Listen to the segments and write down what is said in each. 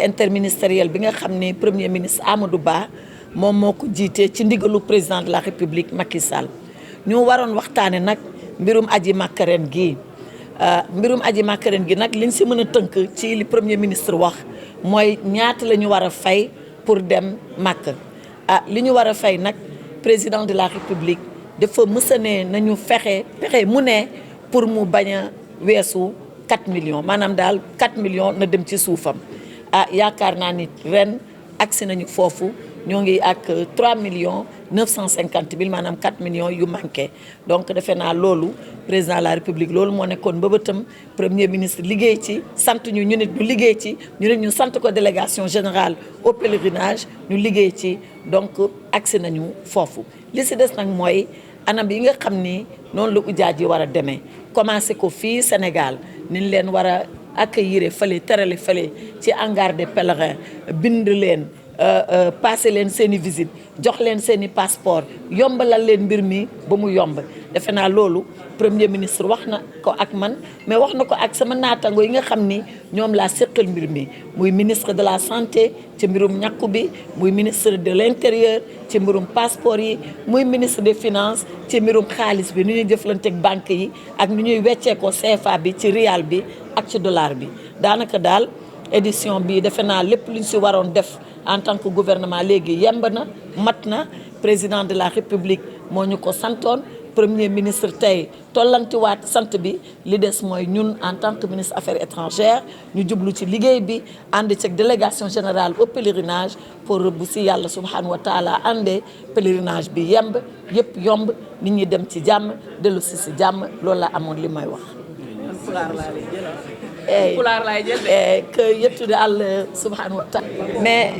interministériel bi nga xam ne premier ministre Amadou Ba moom moo ko jiite ci ndigalu président de la république Macky Sall ñu waroon waxtaane nag mbirum aji Makka ren gi mbirum aji Makka ren gi nag liñ si mën a tënk ci li premier ministre wax mooy ñaata la ñu war a fay pour dem Makka li ñu war a fay nag président de la république dafa mësa ne nañu pexe mu ne pour mu bañ a weesu 4 millions maanaam daal 4 millions na dem ci suufam yaakaar naa ni ren agsi nañu foofu ñoo ngi ak 3 millions 950 mille maanaam 4 millions yu manqué donc defe naa loolu président de la république loolu moo nekkoon mbëbëtam premier ministre liggéey ci sant ñu nit ñu liggéey ci ñu sant ko délégation générale au pèlerinage ñu liggéey ci donc agsi nañu foofu li si des nag mooy anam yi nga xam ni noonu la ujaaj yi war a demee commencé ko fii Sénégal niñ leen war a accueillir fële terale fële ci hangar des pèlerins bind leen passé leen seen i visite jox leen seen i passeport yombalal leen mbir mi ba mu yomb defe naa loolu premier ministre wax na ko ak man mais wax na ko ak sama naatango yi nga xam ni ñoom laa séqal mbir mi muy ministre de la santé ci mbirum ñàkku bi muy ministre de l'intérieur ci mbirum passeport yi muy ministre des finances ci mbirum xaalis bi nu ñuy jëflanteeg banque yi ak nu ñuy wecceekoo CFA bi ci rial bi ak ci dollar bi daanaka daal édition bi defe naa lépp lu ñu si waroon def en tant que gouvernement léegi yemb na mat na président de la république moo ñu ko santoon premier ministre tey tollantiwaat sant bi li des mooy ñun en tant que ministre affaires étrangères ñu jublu ci liggéey bi ànd ci délégation générale au pèlerinage pour bu si yàlla subhanahu wa taala àndee pèlerinage bi yemb yëpp yomb nit ñi dem ci jàmm dellu si jàmm loolu la amoon li may wax. Mais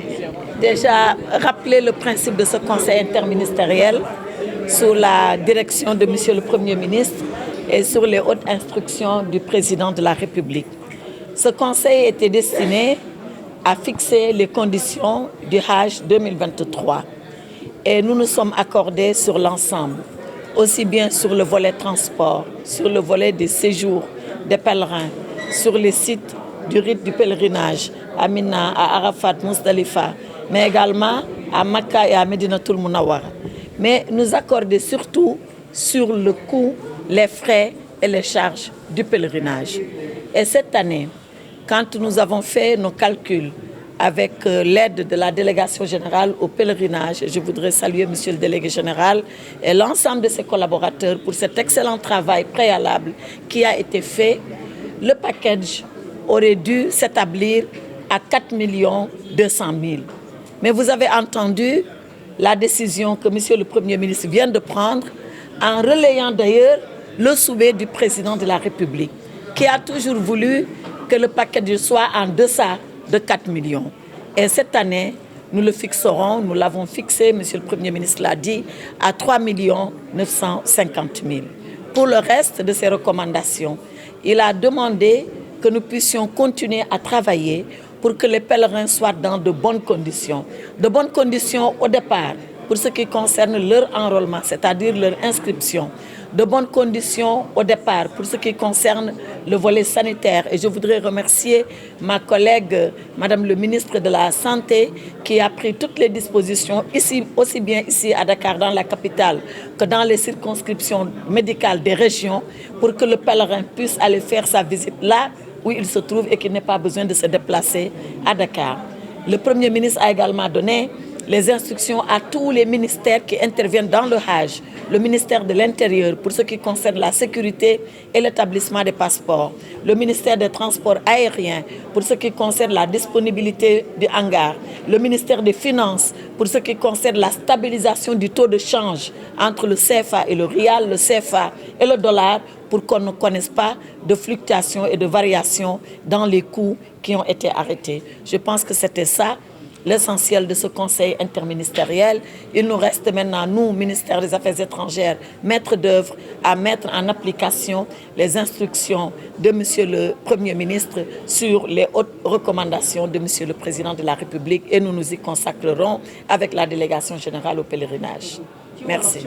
déjà, rappeler le principe de ce conseil interministériel sous la direction de Monsieur le Premier ministre et sur les hautes instructions du président de la République. Ce conseil était destiné à fixer les conditions du Hajj 2023 et nous nous sommes accordés sur l'ensemble, aussi bien sur le volet transport, sur le volet des séjours des pèlerins, sur les sites du rite du pèlerinage, à Mina, à Arafat, Mousdalifa, mais également à Makka et à Médinatoul Mounawara. Mais nous accorder surtout sur le coût, les frais et les charges du pèlerinage. Et cette année, quand nous avons fait nos calculs avec l'aide de la délégation générale au pèlerinage, je voudrais saluer Monsieur le délégué général et l'ensemble de ses collaborateurs pour cet excellent travail préalable qui a été fait. Le package aurait dû s'établir à 4 200 000. Mais vous avez entendu la décision que Monsieur le Premier ministre vient de prendre en relayant d'ailleurs le souhait du président de la République qui a toujours voulu que le package soit en deçà de 4 millions. Et cette année, nous le fixerons, nous l'avons fixé, Monsieur le Premier ministre l'a dit, à 3 950 000. Pour le reste de ces recommandations, il a demandé que nous puissions continuer à travailler pour que les pèlerins soient dans de bonnes conditions. De bonnes conditions au départ, pour ce qui concerne leur enrôlement, c'est-à-dire leur inscription. De bonnes conditions au départ pour ce qui concerne le volet sanitaire. Et je voudrais remercier ma collègue, Madame le ministre de la Santé, qui a pris toutes les dispositions, ici, aussi bien ici à Dakar, dans la capitale, que dans les circonscriptions médicales des régions, pour que le pèlerin puisse aller faire sa visite là où il se trouve et qu'il n'ait pas besoin de se déplacer à Dakar. Le Premier ministre a également donné les instructions à tous les ministères qui interviennent dans le Hajj, le ministère de l'Intérieur pour ce qui concerne la sécurité et l'établissement des passeports, le ministère des Transports aériens pour ce qui concerne la disponibilité du hangar, le ministère des Finances pour ce qui concerne la stabilisation du taux de change entre le CFA et le rial, le CFA et le dollar pour qu'on ne connaisse pas de fluctuations et de variations dans les coûts qui ont été arrêtés. Je pense que c'était ça l'essentiel de ce conseil interministériel. Il nous reste maintenant, nous, ministère des Affaires étrangères, maîtres d'œuvre, à mettre en application les instructions de Monsieur le Premier ministre sur les hautes recommandations de Monsieur le Président de la République et nous nous y consacrerons avec la délégation générale au pèlerinage. Merci.